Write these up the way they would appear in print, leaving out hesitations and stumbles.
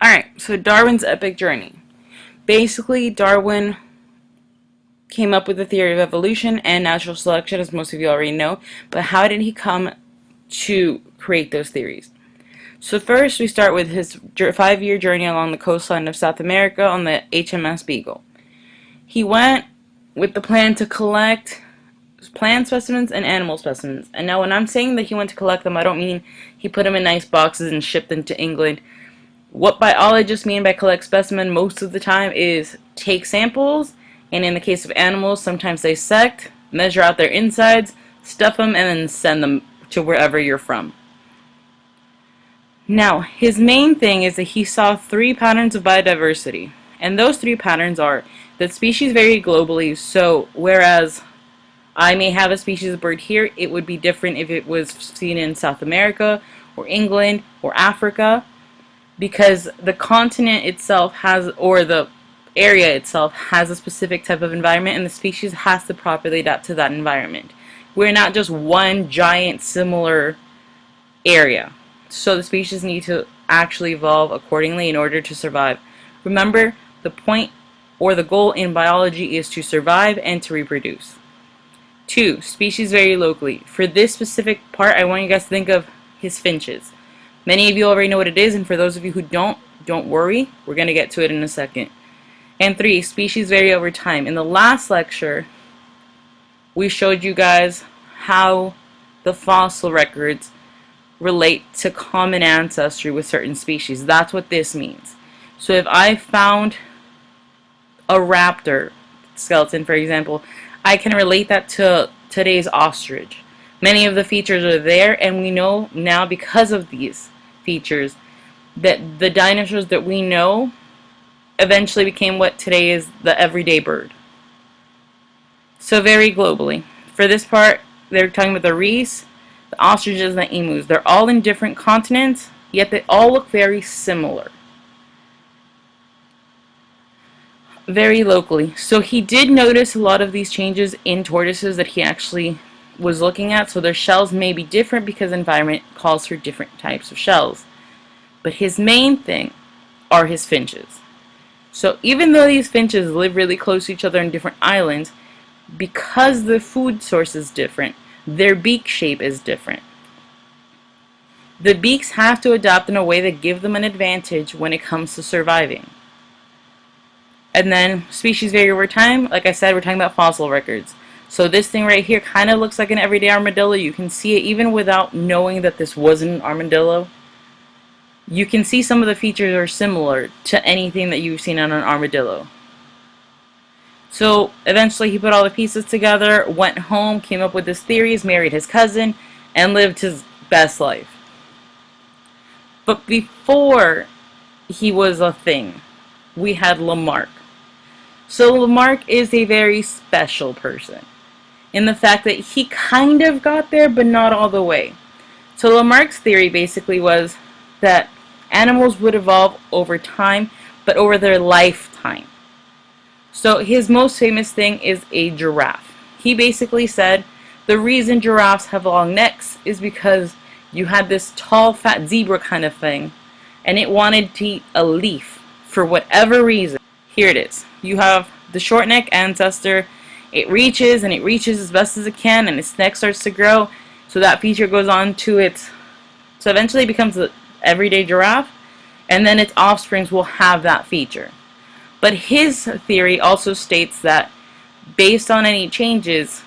Alright, so Darwin's epic journey. Basically, Darwin came up with the theory of evolution and natural selection, as most of you already know. But how did he come to create those theories? So first, we start with his 5-year journey along the coastline of South America on the HMS Beagle. He went with the plan to collect plant specimens and animal specimens. And now when I'm saying that he went to collect them, I don't mean he put them in nice boxes and shipped them to England. What biologists mean by collect specimen most of the time is take samples, and in the case of animals, sometimes dissect, measure out their insides, stuff them, and then send them to wherever you're from. Now, his main thing is that he saw 3 patterns of biodiversity, and those 3 patterns are that species vary globally, so whereas I may have a species of bird here, it would be different if it was seen in South America, or England, or Africa, because the continent itself has, or the area itself has a specific type of environment, and the species has to properly adapt to that environment. We're not just one giant similar area. So the species need to actually evolve accordingly in order to survive. Remember, the point or the goal in biology is to survive and to reproduce. 2, species vary locally. For this specific part, I want you guys to think of his finches. Many of you already know what it is, and for those of you who don't worry. We're going to get to it in a second. And 3, species vary over time. In the last lecture, we showed you guys how the fossil records relate to common ancestry with certain species. That's what this means. So if I found a raptor skeleton, for example, I can relate that to today's ostrich. Many of the features are there, and we know now because of these features that the dinosaurs that we know eventually became what today is the everyday bird. So very globally. For this part, they're talking about the rheas, the ostriches, and the emus. They're all in different continents, yet they all look very similar. Very locally. So he did notice a lot of these changes in tortoises that he actually was looking at. So their shells may be different because the environment calls for different types of shells. But his main thing are his finches. So even though these finches live really close to each other in different islands, because the food source is different, their beak shape is different. The beaks have to adapt in a way that gives them an advantage when it comes to surviving. And then species vary over time. Like I said, we're talking about fossil records. So this thing right here kind of looks like an everyday armadillo. You can see it even without knowing that this wasn't an armadillo. You can see some of the features are similar to anything that you've seen on an armadillo. So eventually he put all the pieces together, went home, came up with his theories, married his cousin, and lived his best life. But before he was a thing, we had Lamarck. So Lamarck is a very special person in the fact that he kind of got there, but not all the way. So Lamarck's theory basically was that animals would evolve over time, but over their lifetime. So his most famous thing is a giraffe. He basically said the reason giraffes have long necks is because you had this tall, fat zebra kind of thing, and it wanted to eat a leaf for whatever reason. Here it is. You have the short neck ancestor. It reaches and it reaches as best as it can, and its neck starts to grow. So that feature goes on to its, so eventually it becomes the everyday giraffe, and then its offsprings will have that feature. But his theory also states that based on any changes,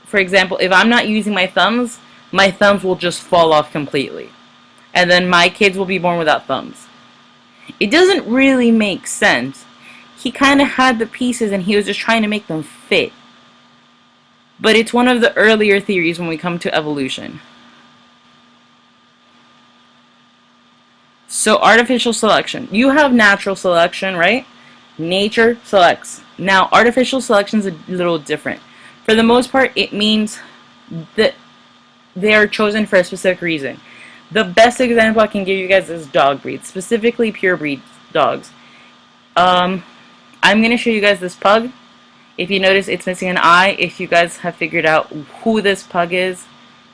for example, if I'm not using my thumbs will just fall off completely. And then my kids will be born without thumbs. It doesn't really make sense. He kind of had the pieces and he was just trying to make them fit. But it's one of the earlier theories when we come to evolution. So artificial selection. You have natural selection, right? Nature selects. Now artificial selection is a little different. For the most part, it means that they are chosen for a specific reason. The best example I can give you guys is dog breeds, specifically pure breed dogs. I'm going to show you guys this pug. If you notice, it's missing an eye. If you guys have figured out who this pug is,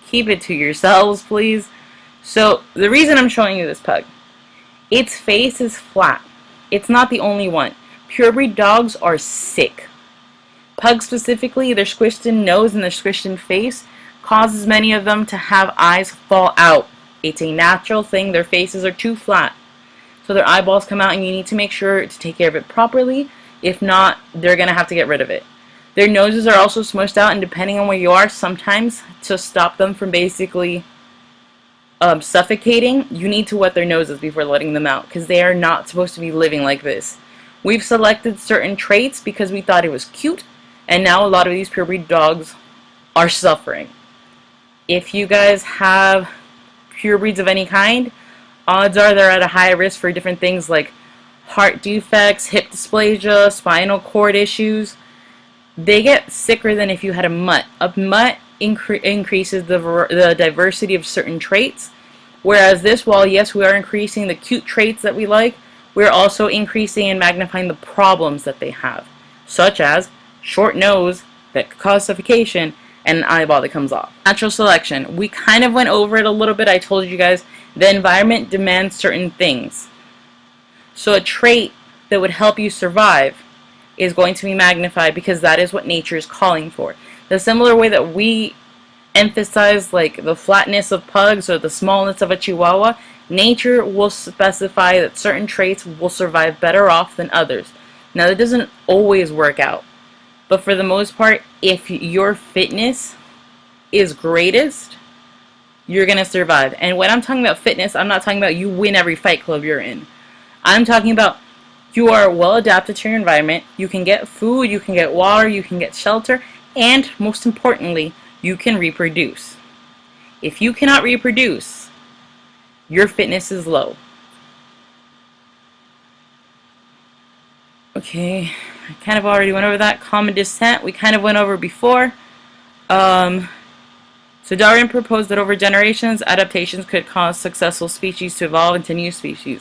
keep it to yourselves, please. So the reason I'm showing you this pug Its face is flat. It's not the only one. Purebred dogs are sick. Pugs specifically, their squished-in nose and their squished-in face causes many of them to have eyes fall out. It's a natural thing. Their faces are too flat, so their eyeballs come out, and you need to make sure to take care of it properly. If not, they're going to have to get rid of it. Their noses are also smushed out, and depending on where you are, sometimes to stop them from basically suffocating, you need to wet their noses before letting them out, because they are not supposed to be living like this. We've selected certain traits because we thought it was cute, and now a lot of these purebred dogs are suffering. If you guys have purebreds of any kind, odds are they're at a high risk for different things like heart defects, hip dysplasia, spinal cord issues. They get sicker than if you had a mutt. A mutt increases the diversity of certain traits, whereas this, while yes, we are increasing the cute traits that we like, we're also increasing and magnifying the problems that they have, such as short nose that could cause suffocation and an eyeball that comes off. Natural selection. We kind of went over it a little bit. I told you guys the environment demands certain things. So a trait that would help you survive is going to be magnified because that is what nature is calling for. The similar way that we emphasize like the flatness of pugs or the smallness of a chihuahua, nature will specify that certain traits will survive better off than others. Now that doesn't always work out, but for the most part, if your fitness is greatest, you're going to survive. And when I'm talking about fitness, I'm not talking about you win every fight club you're in. I'm talking about you are well adapted to your environment, you can get food, you can get water, you can get shelter, and most importantly, you can reproduce. If you cannot reproduce, your fitness is low. Okay, I kind of already went over that. Common descent, we kind of went over before. So Darwin proposed that over generations, adaptations could cause successful species to evolve into new species.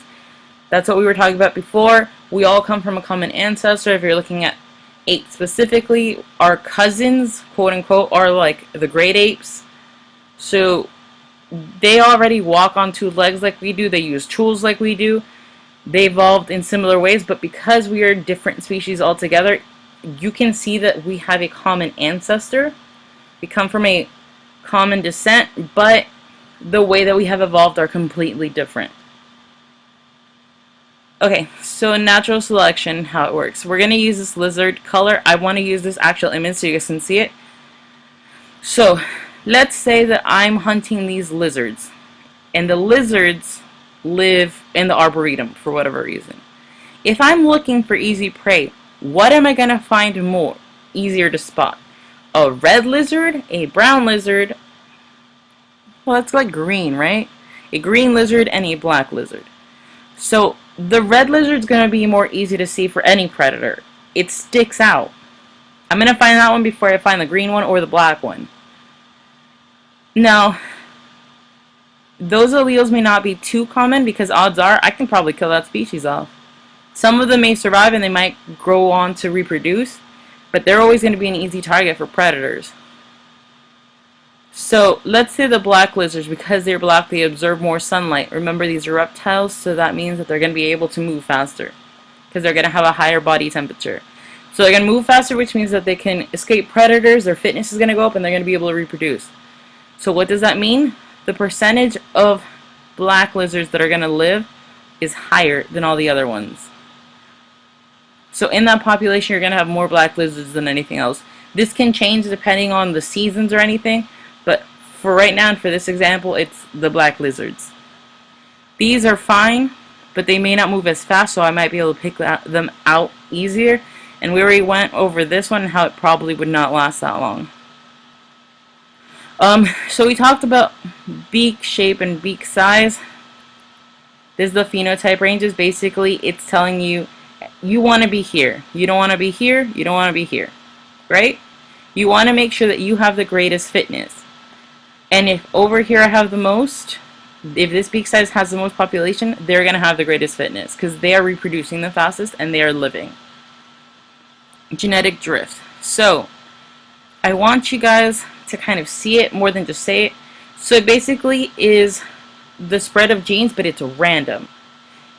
That's what we were talking about before. We all come from a common ancestor. If you're looking at apes specifically, our cousins, quote unquote, are like the great apes. So they already walk on two legs like we do. They use tools like we do. They evolved in similar ways, but because we are different species altogether, you can see that we have a common ancestor. We come from a common descent, but the way that we have evolved are completely different. Okay, so natural selection, how it works. We're going to use this lizard color. I want to use this actual image so you guys can see it. So, let's say that I'm hunting these lizards, and the lizards live in the arboretum for whatever reason. If I'm looking for easy prey, what am I going to find more easier to spot? A red lizard, a brown lizard, well, it's like green, right? A green lizard and a black lizard. So the red lizard's going to be more easy to see for any predator. It sticks out. I'm going to find that one before I find the green one or the black one. Now, those alleles may not be too common because odds are I can probably kill that species off. Some of them may survive and they might grow on to reproduce, but they're always going to be an easy target for predators. So let's say the black lizards, because they're black, they absorb more sunlight. Remember, these are reptiles, so that means that they're going to be able to move faster because they're going to have a higher body temperature. So they're going to move faster, which means that they can escape predators, their fitness is going to go up, and they're going to be able to reproduce. So what does that mean? The percentage of black lizards that are going to live is higher than all the other ones. So in that population, you're going to have more black lizards than anything else. This can change depending on the seasons or anything, but for right now and for this example, it's the black lizards. These are fine, but they may not move as fast, so I might be able to pick them out easier. And we already went over this one and how it probably would not last that long. So we talked about beak shape and beak size. This is the phenotype ranges. Basically, it's telling you, you want to be here. You don't want to be here. You don't want to be here. Right? You want to make sure that you have the greatest fitness. And if over here I have the most, if this beak size has the most population, they're going to have the greatest fitness because they are reproducing the fastest and they are living. Genetic drift. So, I want you guys to kind of see it more than just say it. So it basically is the spread of genes, but it's random.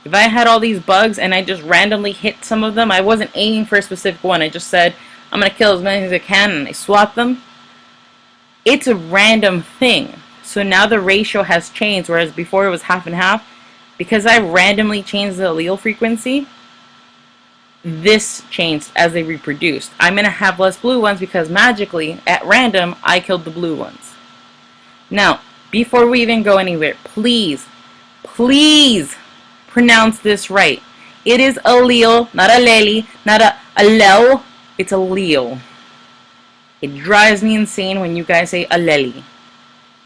If I had all these bugs and I just randomly hit some of them, I wasn't aiming for a specific one. I just said, I'm going to kill as many as I can, and I swap them. It's a random thing. So now the ratio has changed, whereas before it was half and half. Because I randomly changed the allele frequency, this changed as they reproduced. I'm going to have less blue ones because magically, at random, I killed the blue ones. Now, before we even go anywhere, please pronounce this right. It is allele, not allele, not allele. It's allele. It drives me insane when you guys say allele.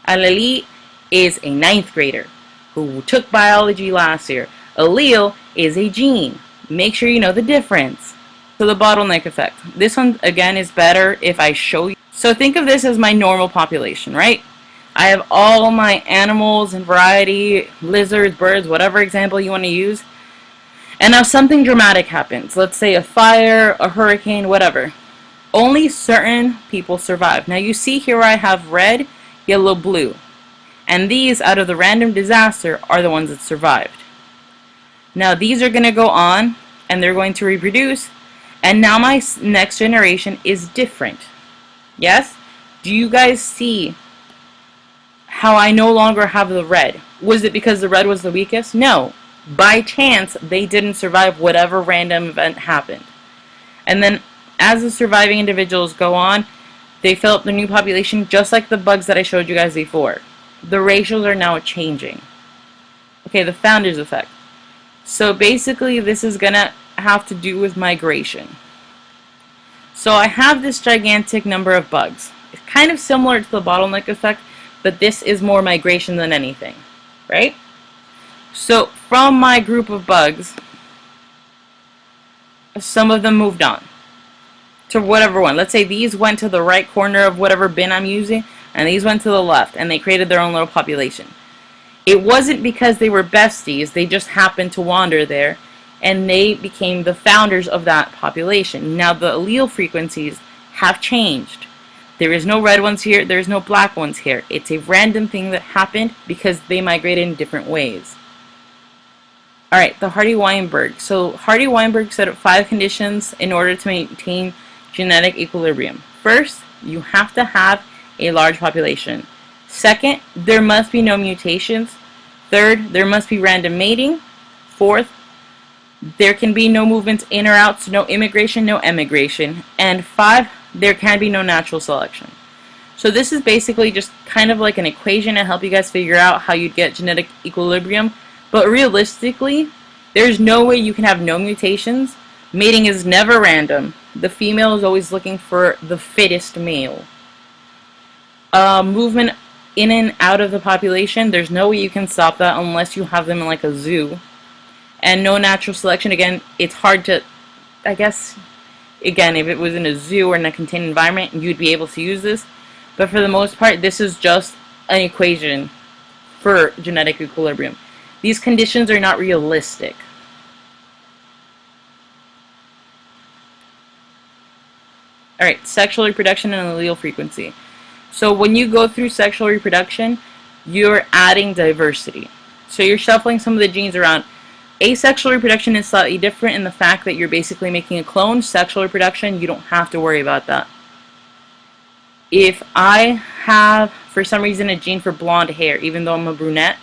Allele is a 9th grader who took biology last year. Allele is a gene. Make sure you know the difference. So the bottleneck effect. This one, again, is better if I show you. So think of this as my normal population, right? I have all my animals and variety, lizards, birds, whatever example you want to use. And now something dramatic happens. Let's say a fire, a hurricane, whatever. Only certain people survive. Now you see here I have red, yellow, blue. And these, out of the random disaster, are the ones that survived. Now these are going to go on, and they're going to reproduce, and now my next generation is different. Yes? Do you guys see how I no longer have the red? Was it because the red was the weakest? No. By chance, they didn't survive whatever random event happened. And then, as the surviving individuals go on, they fill up the new population just like the bugs that I showed you guys before. The ratios are now changing. Okay, the founder's effect. So basically, this is going to have to do with migration. So I have this gigantic number of bugs. It's kind of similar to the bottleneck effect, but this is more migration than anything, right? So from my group of bugs, some of them moved on to whatever one. Let's say these went to the right corner of whatever bin I'm using, and these went to the left, and they created their own little population. It wasn't because they were besties, they just happened to wander there, and they became the founders of that population. Now the allele frequencies have changed. There is no red ones here, there is no black ones here. It's a random thing that happened because they migrated in different ways. Alright, the Hardy-Weinberg. So Hardy-Weinberg set up 5 conditions in order to maintain genetic equilibrium. First, you have to have a large population. Second, there must be no mutations. Third, there must be random mating. Fourth, there can be no movements in or out, so no immigration, no emigration. And 5, there can be no natural selection. So this is basically just kind of like an equation to help you guys figure out how you'd get genetic equilibrium. But realistically, there's no way you can have no mutations. Mating is never random. The female is always looking for the fittest male. Movement in and out of the population, there's no way you can stop that unless you have them in like a zoo. And no natural selection. Again, it's hard to, I guess, again, if it was in a zoo or in a contained environment, you'd be able to use this. But for the most part, this is just an equation for genetic equilibrium. These conditions are not realistic. Alright, sexual reproduction and allele frequency. So when you go through sexual reproduction, you're adding diversity. So you're shuffling some of the genes around. Asexual reproduction is slightly different in the fact that you're basically making a clone. Sexual reproduction, you don't have to worry about that. If I have, for some reason, a gene for blonde hair, even though I'm a brunette,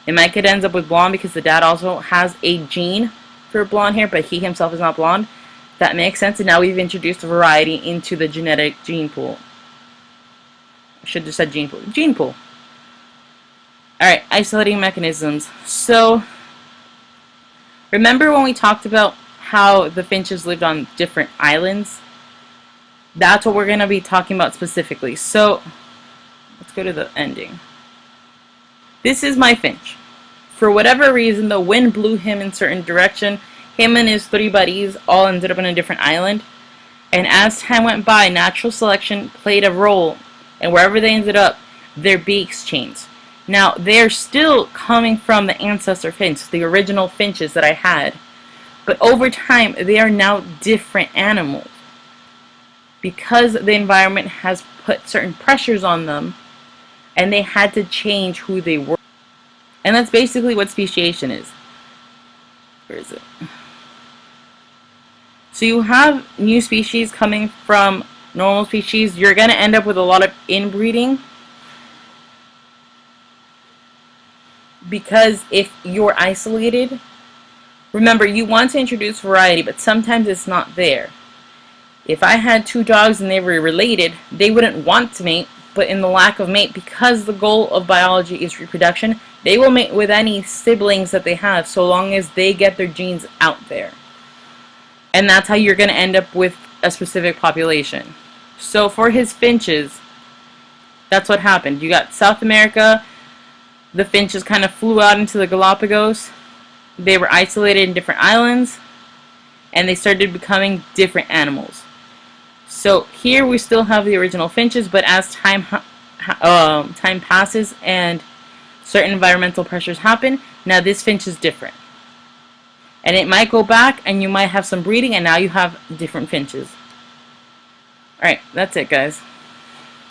my kid ends up with blonde because the dad also has a gene for blonde hair, but he himself is not blonde. That makes sense, and now we've introduced a variety into the genetic gene pool. I should have said gene pool. Gene pool. Alright, isolating mechanisms. So, remember when we talked about how the finches lived on different islands? That's what we're going to be talking about specifically. So, let's go to the ending. This is my finch. For whatever reason, the wind blew him in a certain direction. Him and his 3 buddies all ended up on a different island. And as time went by, natural selection played a role. And wherever they ended up, their beaks changed. Now, they're still coming from the ancestor finch, the original finches that I had. But over time, they are now different animals. Because the environment has put certain pressures on them, and they had to change who they were. And that's basically what speciation is. Where is it? So you have new species coming from normal species. You're going to end up with a lot of inbreeding, because if you're isolated, remember, you want to introduce variety, but sometimes it's not there. If I had two dogs and they were related, they wouldn't want to mate, but in the lack of mate, because the goal of biology is reproduction, they will mate with any siblings that they have, so long as they get their genes out there. And that's how you're going to end up with a specific population. So for his finches, that's what happened. You got South America, the finches kind of flew out into the Galapagos. They were isolated in different islands, and they started becoming different animals. So here we still have the original finches, but as time passes and certain environmental pressures happen, now this finch is different. And it might go back, and you might have some breeding, and now you have different finches. Alright, that's it, guys.